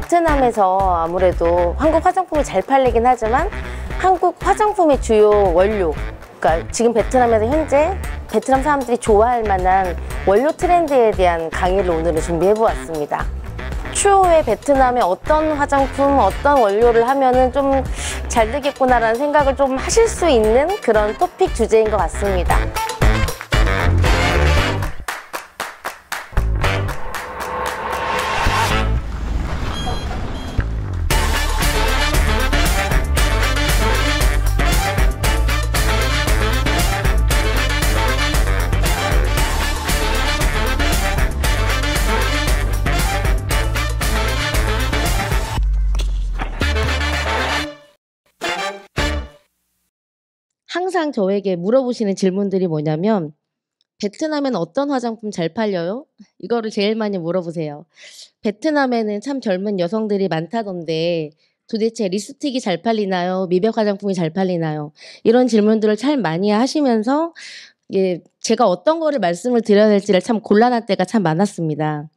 베트남에서 아무래도 한국 화장품이 잘 팔리긴 하지만 한국 화장품의 주요 원료, 그러니까 지금 베트남에서 현재 베트남 사람들이 좋아할 만한 원료 트렌드에 대한 강의를 오늘은 준비해 보았습니다. 추후에 베트남에 어떤 화장품, 어떤 원료를 하면은 좀 잘 되겠구나라는 생각을 좀 하실 수 있는 그런 토픽 주제인 것 같습니다. 항상 저에게 물어보시는 질문들이 뭐냐면 베트남에는 어떤 화장품 잘 팔려요? 이거를 제일 많이 물어보세요. 베트남에는 참 젊은 여성들이 많다던데 도대체 립스틱이 잘 팔리나요? 미백 화장품이 잘 팔리나요? 이런 질문들을 참 많이 하시면서 제가 어떤 거를 말씀을 드려야 될지를 참 곤란할 때가 참 많았습니다.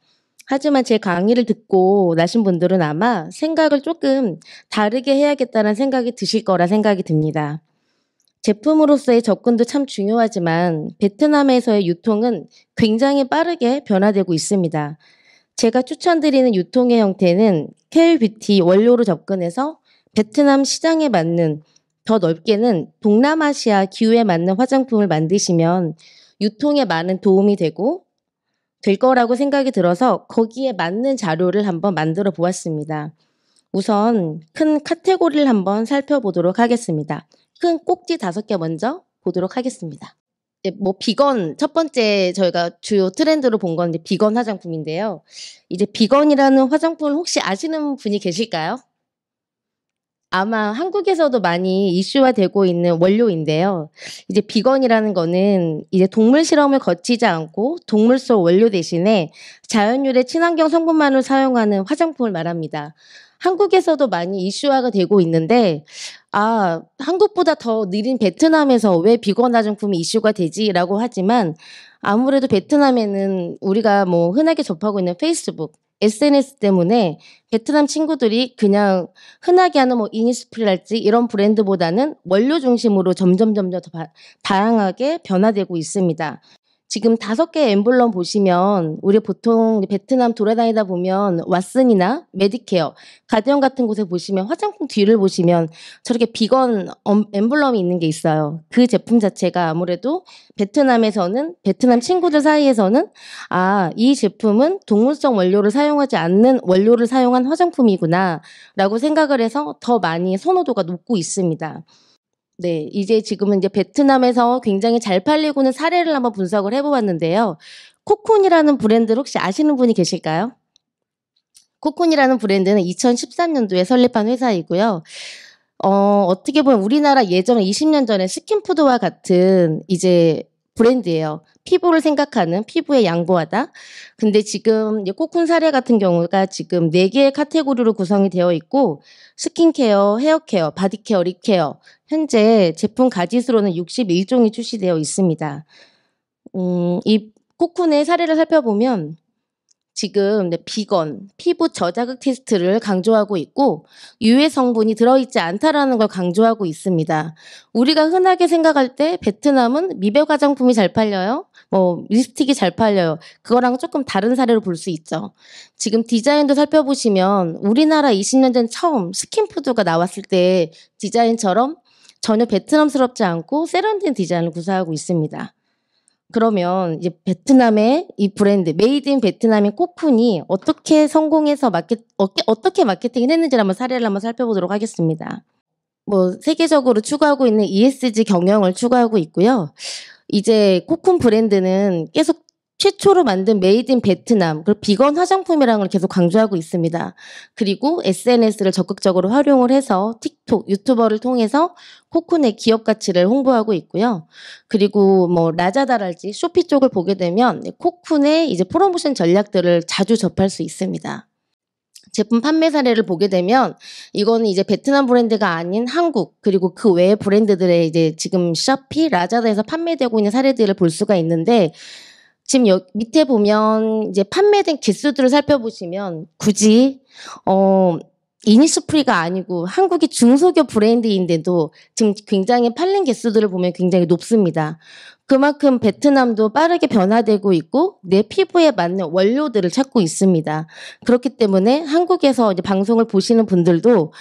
하지만 제 강의를 듣고 나신 분들은 아마 생각을 조금 다르게 해야겠다는 생각이 드실 거라 생각이 듭니다. 제품으로서의 접근도 참 중요하지만 베트남에서의 유통은 굉장히 빠르게 변화되고 있습니다. 제가 추천드리는 유통의 형태는 K-뷰티 원료로 접근해서 베트남 시장에 맞는, 더 넓게는 동남아시아 기후에 맞는 화장품을 만드시면 유통에 많은 도움이 될 거라고 생각이 들어서 거기에 맞는 자료를 한번 만들어 보았습니다. 우선 큰 카테고리를 한번 살펴보도록 하겠습니다. 큰 꼭지 5개 먼저 보도록 하겠습니다. 비건, 첫 번째 저희가 주요 트렌드로 본 건 비건 화장품인데요. 이제 비건이라는 화장품을 혹시 아시는 분이 계실까요? 아마 한국에서도 많이 이슈화되고 있는 원료인데요. 이제 비건이라는 거는 이제 동물 실험을 거치지 않고 동물 속 원료 대신에 자연유래 친환경 성분만을 사용하는 화장품을 말합니다. 한국에서도 많이 이슈화가 되고 있는데 한국보다 더 느린 베트남에서 왜 비건 화장품이 이슈가 되지라고 하지만 아무래도 베트남에는 우리가 흔하게 접하고 있는 페이스북, SNS 때문에 베트남 친구들이 그냥 흔하게 하는 이니스프리랄지 이런 브랜드보다는 원료 중심으로 점점 더 다양하게 변화되고 있습니다. 지금 5개 엠블럼 보시면 우리 보통 베트남 돌아다니다 보면 왓슨이나 메디케어, 가디언 같은 곳에 보시면 화장품 뒤를 보시면 저렇게 비건 엠블럼이 있는 게 있어요. 그 제품 자체가 아무래도 베트남에서는 베트남 친구들 사이에서는 이 제품은 동물성 원료를 사용하지 않는 원료를 사용한 화장품이구나 라고 생각을 해서 더 많이 선호도가 높고 있습니다. 네, 이제 지금은 베트남에서 굉장히 잘 팔리고 있는 사례를 한번 분석을 해보았는데요. 코쿤이라는 브랜드를 혹시 아시는 분이 계실까요? 코쿤이라는 브랜드는 2013년도에 설립한 회사이고요. 어떻게 보면 우리나라 예전 20년 전에 스킨푸드와 같은 브랜드예요. 피부를 생각하는, 피부에 양보하다. 근데 지금 코쿤 사례 같은 경우가 지금 4개의 카테고리로 구성이 되어 있고 스킨케어, 헤어케어, 바디케어, 립케어 현재 제품 가짓수로는 61종이 출시되어 있습니다. 이 코쿤의 사례를 살펴보면 지금 비건, 피부 저자극 테스트를 강조하고 있고 유해 성분이 들어있지 않다라는 걸 강조하고 있습니다. 우리가 흔하게 생각할 때 베트남은 미백 화장품이 잘 팔려요. 립스틱이 잘 팔려요. 그거랑 조금 다른 사례로 볼 수 있죠. 지금 디자인도 살펴보시면 우리나라 20년 전 처음 스킨푸드가 나왔을 때 디자인처럼 전혀 베트남스럽지 않고 세련된 디자인을 구사하고 있습니다. 그러면 베트남의 이 브랜드 메이드 인 베트남인 코쿤이 어떻게 성공해서 어떻게 마케팅을 했는지 사례를 한번 살펴보도록 하겠습니다. 세계적으로 추구하고 있는 ESG 경영을 추구하고 있고요. 이제 코쿤 브랜드는 계속 최초로 만든 메이드 인 베트남, 그리고 비건 화장품이라는 걸 계속 강조하고 있습니다. 그리고 SNS를 적극적으로 활용을 해서 틱톡, 유튜버를 통해서 코쿤의 기업 가치를 홍보하고 있고요. 그리고 라자다랄지 쇼피 쪽을 보게 되면 코쿤의 프로모션 전략들을 자주 접할 수 있습니다. 제품 판매 사례를 보게 되면 이거는 베트남 브랜드가 아닌 한국 그리고 그 외의 브랜드들의 지금 쇼피, 라자다에서 판매되고 있는 사례들을 볼 수가 있는데 지금 밑에 보면 이제 판매된 개수들을 살펴보시면 굳이 이니스프리가 아니고 한국의 중소기업 브랜드인데도 지금 굉장히 팔린 개수들을 보면 굉장히 높습니다. 그만큼 베트남도 빠르게 변화되고 있고 내 피부에 맞는 원료들을 찾고 있습니다. 그렇기 때문에 한국에서 이제 방송을 보시는 분들도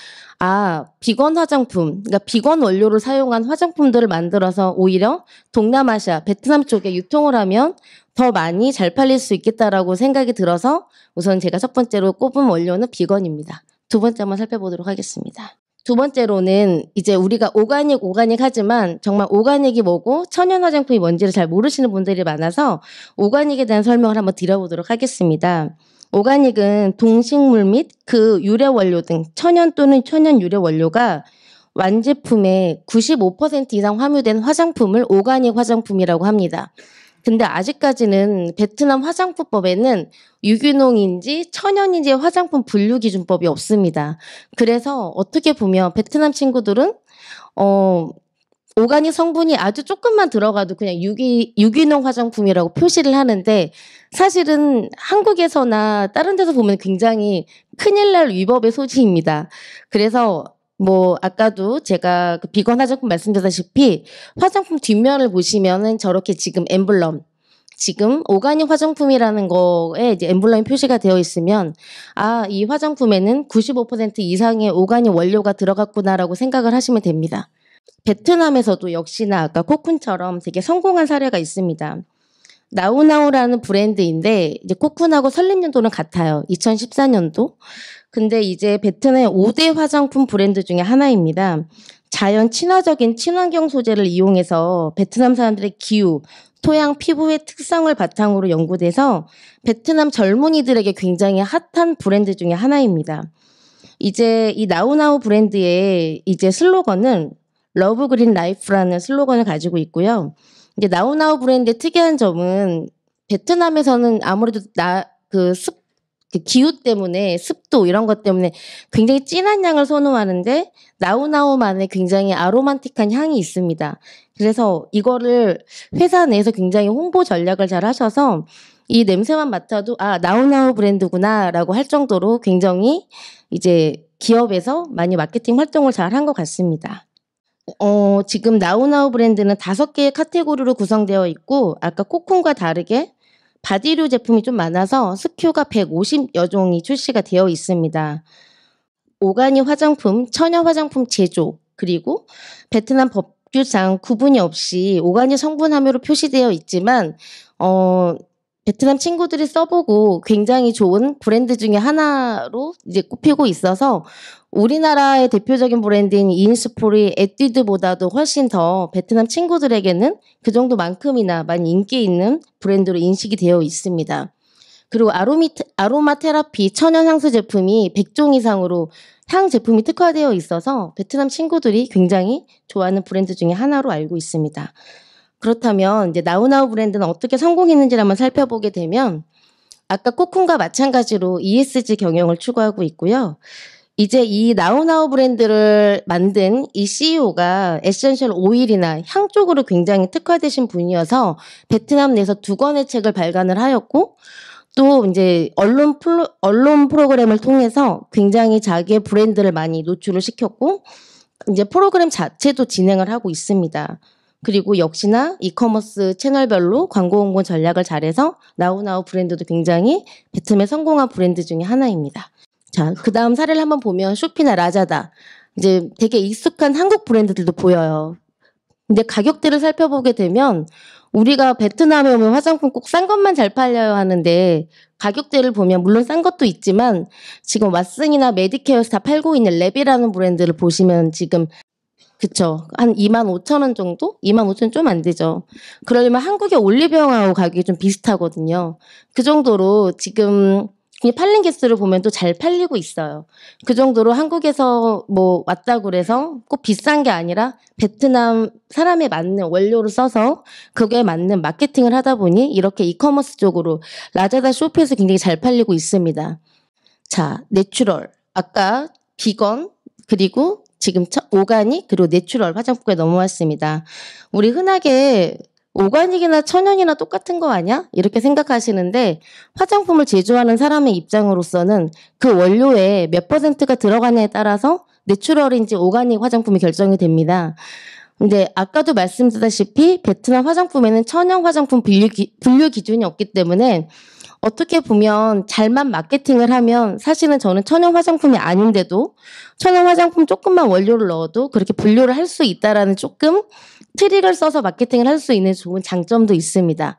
비건 화장품, 그러니까 비건 원료를 사용한 화장품들을 만들어서 오히려 동남아시아, 베트남 쪽에 유통을 하면 더 많이 잘 팔릴 수 있겠다라고 생각이 들어서 우선 제가 첫 번째로 꼽은 원료는 비건입니다. 두 번째 한번 살펴보도록 하겠습니다. 두 번째로는 이제 우리가 오가닉 하지만 정말 오가닉이 뭐고 천연 화장품이 뭔지를 잘 모르시는 분들이 많아서 오가닉에 대한 설명을 한번 드려보도록 하겠습니다. 오가닉은 동식물 및 그 유래 원료 등 천연 또는 천연 유래 원료가 완제품의 95% 이상 함유된 화장품을 오가닉 화장품이라고 합니다. 근데 아직까지는 베트남 화장품법에는 유기농인지 천연인지 화장품 분류 기준법이 없습니다. 그래서 어떻게 보면 베트남 친구들은 오가닉 성분이 아주 조금만 들어가도 그냥 유기농 화장품이라고 표시를 하는데 사실은 한국에서나 다른 데서 보면 굉장히 큰일 날 위법의 소지입니다. 그래서 아까도 제가 그 비건 화장품 말씀드렸다시피 화장품 뒷면을 보시면은 저렇게 지금 엠블럼, 지금 오가닉 화장품이라는 거에 이제 엠블럼이 표시가 되어 있으면 이 화장품에는 95% 이상의 오가닉 원료가 들어갔구나라고 생각을 하시면 됩니다. 베트남에서도 역시나 아까 코쿤처럼 되게 성공한 사례가 있습니다. 나우나우라는 브랜드인데 이제 코쿤하고 설립연도는 같아요. 2014년도. 근데 이제 베트남의 5대 화장품 브랜드 중에 하나입니다. 자연 친화적인 친환경 소재를 이용해서 베트남 사람들의 기후, 토양, 피부의 특성을 바탕으로 연구돼서 베트남 젊은이들에게 굉장히 핫한 브랜드 중에 하나입니다. 이제 이 나우나우 브랜드의 이제 슬로건은 러브 그린 라이프라는 슬로건을 가지고 있고요. 이제 나우나우 브랜드의 특이한 점은 베트남에서는 아무래도 그 기후 때문에 습도 이런 것 때문에 굉장히 진한 향을 선호하는데 나우나우만의 굉장히 아로마틱한 향이 있습니다. 그래서 이거를 회사 내에서 굉장히 홍보 전략을 잘 하셔서 이 냄새만 맡아도 나우나우 브랜드구나라고 할 정도로 굉장히 이제 기업에서 많이 마케팅 활동을 잘 한 것 같습니다. 지금 나우나우 브랜드는 5개의 카테고리로 구성되어 있고 아까 코쿤과 다르게 바디류 제품이 좀 많아서 SKU가 150여 종이 출시가 되어 있습니다. 오가닉 화장품, 천연 화장품 제조, 그리고 베트남 법규상 구분이 없이 오가닉 성분 함유로 표시되어 있지만 베트남 친구들이 써보고 굉장히 좋은 브랜드 중에 하나로 이제 꼽히고 있어서 우리나라의 대표적인 브랜드인 이니스프리, 에뛰드보다도 훨씬 더 베트남 친구들에게는 그 정도만큼이나 많이 인기 있는 브랜드로 인식이 되어 있습니다. 그리고 아로마 테라피 천연 향수 제품이 100종 이상으로 향 제품이 특화되어 있어서 베트남 친구들이 굉장히 좋아하는 브랜드 중에 하나로 알고 있습니다. 그렇다면 이제 나우나우 브랜드는 어떻게 성공했는지를 한번 살펴보게 되면 아까 코쿤과 마찬가지로 ESG 경영을 추구하고 있고요. 이제 이 나우나우 브랜드를 만든 이 CEO가 에센셜 오일이나 향 쪽으로 굉장히 특화되신 분이어서 베트남 내에서 2권의 책을 발간을 하였고 또 이제 언론 프로그램을 통해서 굉장히 자기의 브랜드를 많이 노출을 시켰고 이제 프로그램 자체도 진행을 하고 있습니다. 그리고 역시나 이커머스 채널별로 광고 홍보 전략을 잘해서 나우나우 브랜드도 굉장히 베트남에 성공한 브랜드 중에 하나입니다. 자, 그 다음 사례를 한번 보면 쇼피나 라자다. 이제 되게 익숙한 한국 브랜드들도 보여요. 근데 가격대를 살펴보게 되면 우리가 베트남에 오면 화장품 꼭 싼 것만 잘 팔려요 하는데 가격대를 보면 물론 싼 것도 있지만 지금 왓슨이나 메디케어에서 다 팔고 있는 랩이라는 브랜드를 보시면 지금 그쵸. 한 25,000원 정도? 25,000원 좀 안 되죠. 그러려면 한국의 올리브영하고 가격이 좀 비슷하거든요. 그 정도로 지금 그냥 팔린 개수를 보면 또 잘 팔리고 있어요. 그 정도로 한국에서 왔다고 그래서 꼭 비싼 게 아니라 베트남 사람에 맞는 원료를 써서 그게 맞는 마케팅을 하다 보니 이렇게 이커머스 쪽으로 라자다 쇼피에서 굉장히 잘 팔리고 있습니다. 자, 내추럴. 아까 비건 그리고 지금 오가닉 그리고 내추럴 화장품에 넘어왔습니다. 우리 흔하게 오가닉이나 천연이나 똑같은 거 아니야? 이렇게 생각하시는데 화장품을 제조하는 사람의 입장으로서는 그 원료에 몇 퍼센트가 들어가냐에 따라서 내추럴인지 오가닉 화장품이 결정이 됩니다. 근데 아까도 말씀드렸다시피 베트남 화장품에는 천연 화장품 분류 기준이 없기 때문에 어떻게 보면 잘만 마케팅을 하면 사실은 저는 천연 화장품이 아닌데도 천연 화장품 조금만 원료를 넣어도 그렇게 분류를 할 수 있다라는 조금 트릭을 써서 마케팅을 할 수 있는 좋은 장점도 있습니다.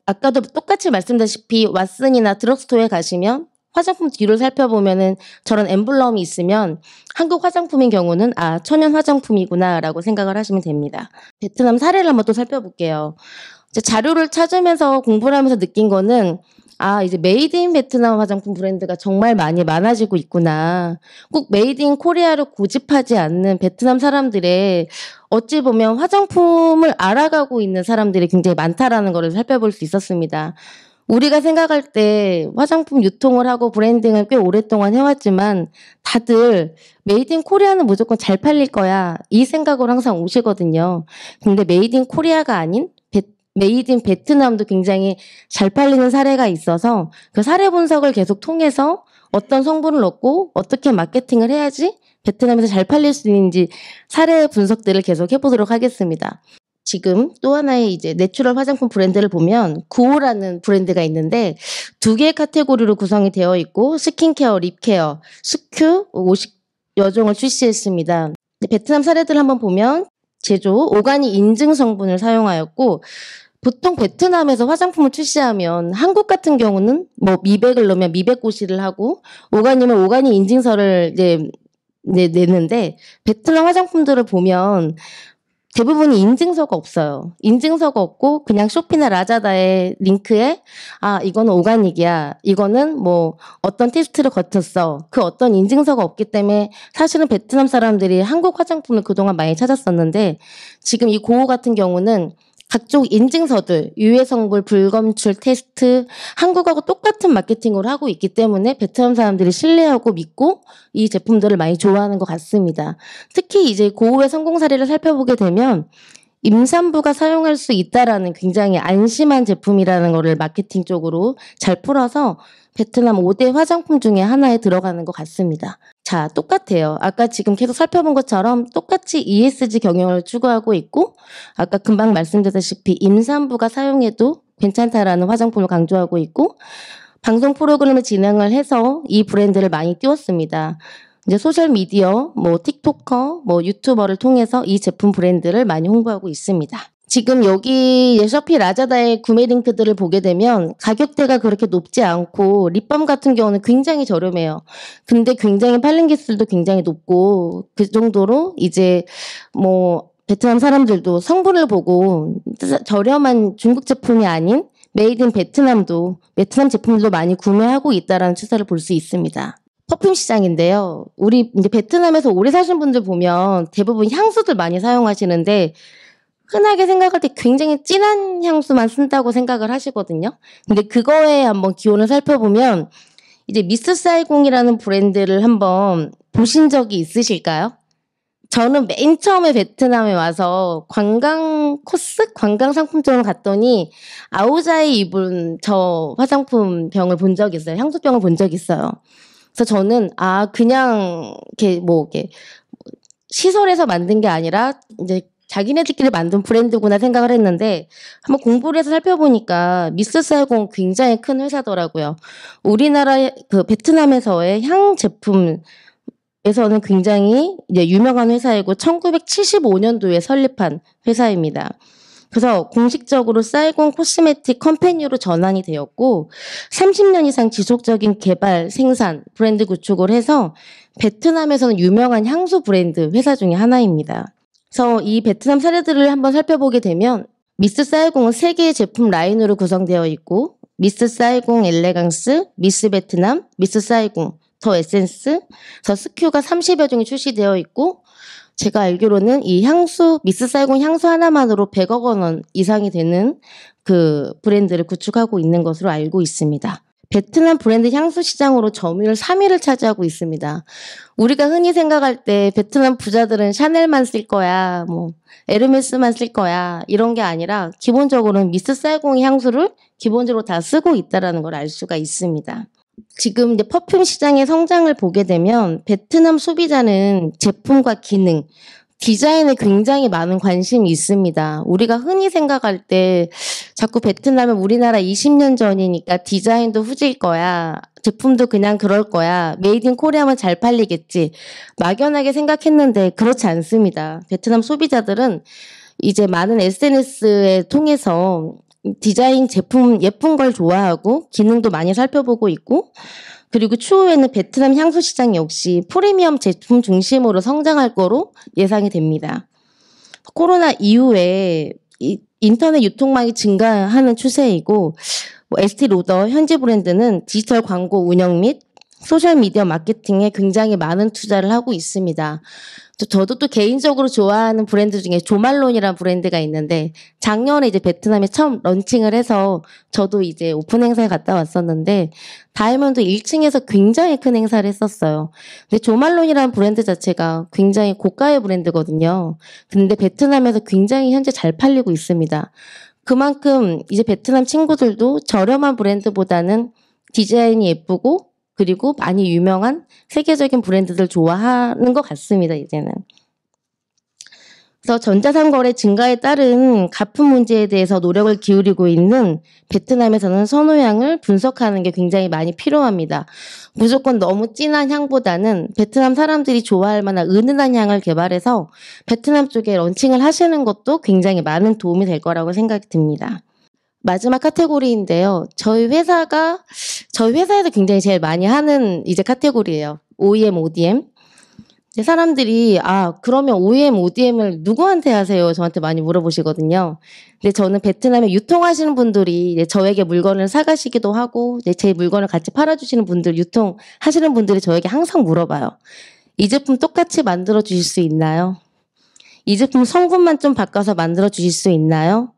아까도 똑같이 말씀드렸다시피 왓슨이나 드럭스토어에 가시면 화장품 뒤를 살펴보면은 저런 엠블럼이 있으면 한국 화장품인 경우는 아, 천연 화장품이구나라고 생각을 하시면 됩니다. 베트남 사례를 한번 또 살펴볼게요. 이제 자료를 찾으면서 공부를 하면서 느낀 거는 아, 이제 메이드 인 베트남 화장품 브랜드가 정말 많아지고 있구나. 꼭 메이드 인 코리아를 고집하지 않는 베트남 사람들의 어찌 보면 화장품을 알아가고 있는 사람들이 굉장히 많다라는 것을 살펴볼 수 있었습니다. 우리가 생각할 때 화장품 유통을 하고 브랜딩을 꽤 오랫동안 해왔지만 다들 메이드 인 코리아는 무조건 잘 팔릴 거야. 이 생각으로 항상 오시거든요. 근데 메이드 인 코리아가 아닌 메이드 인 베트남도 굉장히 잘 팔리는 사례가 있어서 그 사례 분석을 계속 통해서 어떤 성분을 넣고 어떻게 마케팅을 해야지 베트남에서 잘 팔릴 수 있는지 사례 분석들을 계속 해보도록 하겠습니다. 지금 또 하나의 이제 내추럴 화장품 브랜드를 보면 구오라는 브랜드가 있는데 두 개의 카테고리로 구성이 되어 있고 스킨케어, 립케어, 스큐, 50여종을 출시했습니다. 베트남 사례들을 한번 보면 제조, 오가닉 인증 성분을 사용하였고 보통 베트남에서 화장품을 출시하면 한국 같은 경우는 뭐 미백을 넣으면 미백 고시를 하고 오가닉은 오가닉 인증서를 이제 내는데 베트남 화장품들을 보면 대부분이 인증서가 없어요. 인증서가 없고 그냥 쇼피나 라자다의 링크에 아 이거는 오가닉이야. 이거는 뭐 어떤 테스트를 거쳤어. 그 어떤 인증서가 없기 때문에 사실은 베트남 사람들이 한국 화장품을 그동안 많이 찾았었는데 지금 이 고호 같은 경우는 각종 인증서들, 유해 성분 불검출 테스트, 한국하고 똑같은 마케팅을 하고 있기 때문에 베트남 사람들이 신뢰하고 믿고 이 제품들을 많이 좋아하는 것 같습니다. 특히 이제 고흐의 성공 사례를 살펴보게 되면 임산부가 사용할 수 있다라는 굉장히 안심한 제품이라는 것을 마케팅 쪽으로 잘 풀어서 베트남 5대 화장품 중에 하나에 들어가는 것 같습니다. 자, 똑같아요. 아까 지금 계속 살펴본 것처럼 똑같이 ESG 경영을 추구하고 있고 아까 금방 말씀드렸다시피 임산부가 사용해도 괜찮다라는 화장품을 강조하고 있고 방송 프로그램을 진행을 해서 이 브랜드를 많이 띄웠습니다. 이제 소셜 미디어, 뭐 틱토커, 뭐 유튜버를 통해서 이 제품 브랜드를 많이 홍보하고 있습니다. 지금 여기 셔피 라자다의 구매 링크들을 보게 되면 가격대가 그렇게 높지 않고 립밤 같은 경우는 굉장히 저렴해요. 근데 굉장히 팔린 기술도 굉장히 높고 그 정도로 이제 뭐 베트남 사람들도 성분을 보고 저렴한 중국 제품이 아닌 메이드 인 베트남도 베트남 제품들도 많이 구매하고 있다라는 추세를 볼 수 있습니다. 퍼퓸 시장인데요. 우리 이제 베트남에서 오래 사신 분들 보면 대부분 향수들 많이 사용하시는데 흔하게 생각할 때 굉장히 진한 향수만 쓴다고 생각을 하시거든요. 근데 그거에 한번 기원을 살펴보면 이제 미스 사이공이라는 브랜드를 한번 보신 적이 있으실까요? 저는 맨 처음에 베트남에 와서 관광 코스? 관광 상품점을 갔더니 아오자이 입은 저 화장품 병을 본 적이 있어요. 향수병을 본 적이 있어요. 그래서 저는 아 그냥 이렇게 시설에서 만든 게 아니라 이제 자기네들끼리 만든 브랜드구나 생각을 했는데 한번 공부를 해서 살펴보니까 미스 사이공 굉장히 큰 회사더라고요. 우리나라 그 베트남에서의 향 제품에서는 굉장히 이제 유명한 회사이고 1975년도에 설립한 회사입니다. 그래서 공식적으로 사이공 코스메틱 컴퍼니로 전환이 되었고 30년 이상 지속적인 개발, 생산, 브랜드 구축을 해서 베트남에서는 유명한 향수 브랜드 회사 중에 하나입니다. 그래서 이 베트남 사례들을 한번 살펴보게 되면 미스 사이공은 3개의 제품 라인으로 구성되어 있고 미스 사이공 엘레강스, 미스 베트남, 미스 사이공, 더 에센스, 더 스큐가 30여 종이 출시되어 있고 제가 알기로는 이 향수, 미스 사이공 향수 하나만으로 100억 원 이상이 되는 그 브랜드를 구축하고 있는 것으로 알고 있습니다. 베트남 브랜드 향수 시장으로 점유율 3위를 차지하고 있습니다. 우리가 흔히 생각할 때 베트남 부자들은 샤넬만 쓸 거야, 뭐 에르메스만 쓸 거야 이런 게 아니라 기본적으로는 미스 사이공의 향수를 기본적으로 다 쓰고 있다라는 걸 알 수가 있습니다. 지금 이제 퍼퓸 시장의 성장을 보게 되면 베트남 소비자는 제품과 기능, 디자인에 굉장히 많은 관심이 있습니다. 우리가 흔히 생각할 때 자꾸 베트남은 우리나라 20년 전이니까 디자인도 후질 거야. 제품도 그냥 그럴 거야. 메이드 인 코리아만 잘 팔리겠지. 막연하게 생각했는데 그렇지 않습니다. 베트남 소비자들은 이제 많은 SNS에 통해서 디자인 제품 예쁜 걸 좋아하고 기능도 많이 살펴보고 있고 그리고 추후에는 베트남 향수 시장 역시 프리미엄 제품 중심으로 성장할 거로 예상이 됩니다. 코로나 이후에 인터넷 유통망이 증가하는 추세이고 에스티로더 현지 브랜드는 디지털 광고 운영 및 소셜미디어 마케팅에 굉장히 많은 투자를 하고 있습니다. 저도 또 개인적으로 좋아하는 브랜드 중에 조말론이라는 브랜드가 있는데 작년에 이제 베트남에 처음 런칭을 해서 저도 이제 오픈 행사에 갔다 왔었는데 다이아몬드 1층에서 굉장히 큰 행사를 했었어요. 근데 조말론이라는 브랜드 자체가 굉장히 고가의 브랜드거든요. 근데 베트남에서 굉장히 현재 잘 팔리고 있습니다. 그만큼 이제 베트남 친구들도 저렴한 브랜드보다는 디자인이 예쁘고 그리고 많이 유명한 세계적인 브랜드들 좋아하는 것 같습니다, 이제는. 그래서 전자상거래 증가에 따른 가품 문제에 대해서 노력을 기울이고 있는 베트남에서는 선호향을 분석하는 게 굉장히 많이 필요합니다. 무조건 너무 진한 향보다는 베트남 사람들이 좋아할 만한 은은한 향을 개발해서 베트남 쪽에 런칭을 하시는 것도 굉장히 많은 도움이 될 거라고 생각이 듭니다. 마지막 카테고리인데요. 저희 회사에서 굉장히 제일 많이 하는 이제 카테고리예요. OEM, ODM. 이제 사람들이 그러면 OEM, ODM을 누구한테 하세요? 저한테 많이 물어보시거든요. 근데 저는 베트남에 유통하시는 분들이 이제 저에게 물건을 사가시기도 하고 이제 제 물건을 같이 팔아주시는 분들, 유통하시는 분들이 저에게 항상 물어봐요. 이 제품 똑같이 만들어 주실 수 있나요? 이 제품 성분만 좀 바꿔서 만들어 주실 수 있나요?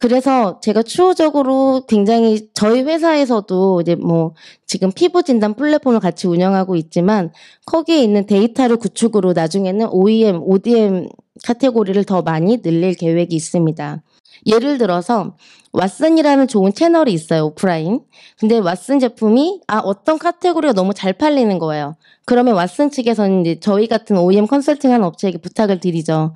그래서 제가 추후적으로 굉장히 저희 회사에서도 이제 뭐 지금 피부 진단 플랫폼을 같이 운영하고 있지만 거기에 있는 데이터를 구축으로 나중에는 OEM, ODM 카테고리를 더 많이 늘릴 계획이 있습니다. 예를 들어서 왓슨이라는 좋은 채널이 있어요, 오프라인. 근데 왓슨 제품이 어떤 카테고리가 너무 잘 팔리는 거예요. 그러면 왓슨 측에서는 이제 저희 같은 OEM 컨설팅하는 업체에게 부탁을 드리죠.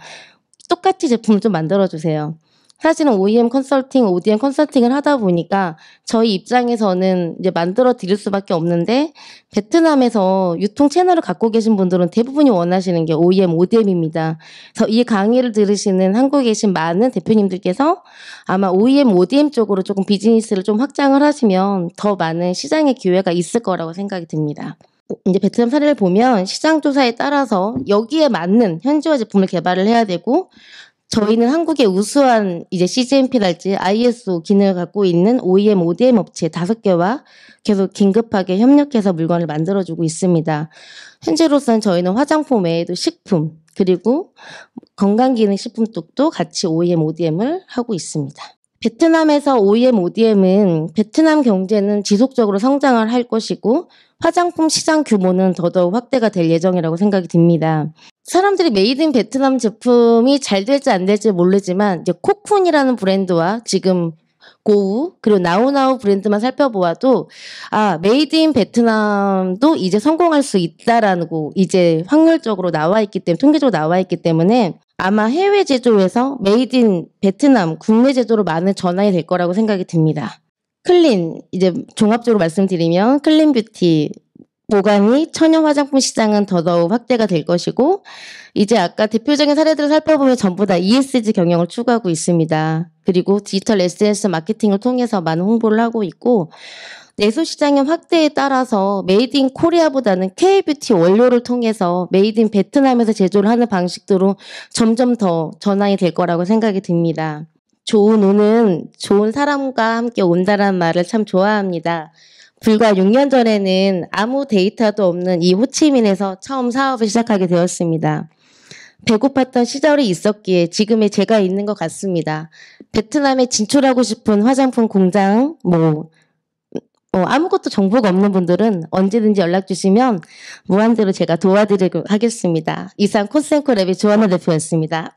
똑같이 제품을 좀 만들어주세요. 사실은 OEM 컨설팅, ODM 컨설팅을 하다 보니까 저희 입장에서는 이제 만들어 드릴 수밖에 없는데 베트남에서 유통 채널을 갖고 계신 분들은 대부분이 원하시는 게 OEM, ODM입니다. 그래서 이 강의를 들으시는 한국에 계신 많은 대표님들께서 아마 OEM, ODM 쪽으로 조금 비즈니스를 좀 확장을 하시면 더 많은 시장의 기회가 있을 거라고 생각이 듭니다. 이제 베트남 사례를 보면 시장 조사에 따라서 여기에 맞는 현지화 제품을 개발을 해야 되고 저희는 한국의 우수한 이제 CGMP랄지 ISO 기능을 갖고 있는 OEM, ODM 업체 5개와 계속 긴급하게 협력해서 물건을 만들어주고 있습니다. 현재로서는 저희는 화장품 외에도 식품 그리고 건강기능식품 쪽도 같이 OEM, ODM을 하고 있습니다. 베트남에서 OEM, ODM은 베트남 경제는 지속적으로 성장을 할 것이고 화장품 시장 규모는 더더욱 확대가 될 예정이라고 생각이 듭니다. 사람들이 메이드 인 베트남 제품이 잘 될지 안 될지 모르지만 이제 코쿤이라는 브랜드와 지금 고우 그리고 나우나우 브랜드만 살펴보아도 메이드 인 베트남도 이제 성공할 수 있다라고 이제 확률적으로 나와 있기 때문에 통계적으로 나와 있기 때문에 아마 해외 제조에서 메이드 인 베트남 국내 제조로 많은 전환이 될 거라고 생각이 듭니다. 클린 이제 종합적으로 말씀드리면 클린 뷰티 보관이 천연 화장품 시장은 더더욱 확대가 될 것이고 이제 아까 대표적인 사례들을 살펴보면 전부 다 ESG 경영을 추구하고 있습니다. 그리고 디지털 SNS 마케팅을 통해서 많은 홍보를 하고 있고 내수 시장의 확대에 따라서 메이드 인 코리아보다는 K-뷰티 원료를 통해서 메이드 인 베트남에서 제조를 하는 방식으로 점점 더 전환이 될 거라고 생각이 듭니다. 좋은 운은 좋은 사람과 함께 온다는 말을 참 좋아합니다. 불과 6년 전에는 아무 데이터도 없는 이 호치민에서 처음 사업을 시작하게 되었습니다. 배고팠던 시절이 있었기에 지금의 제가 있는 것 같습니다. 베트남에 진출하고 싶은 화장품 공장, 아무것도 정보가 없는 분들은 언제든지 연락 주시면 무한대로 제가 도와드리고 하겠습니다. 이상 코센코 랩의 조하나 대표였습니다.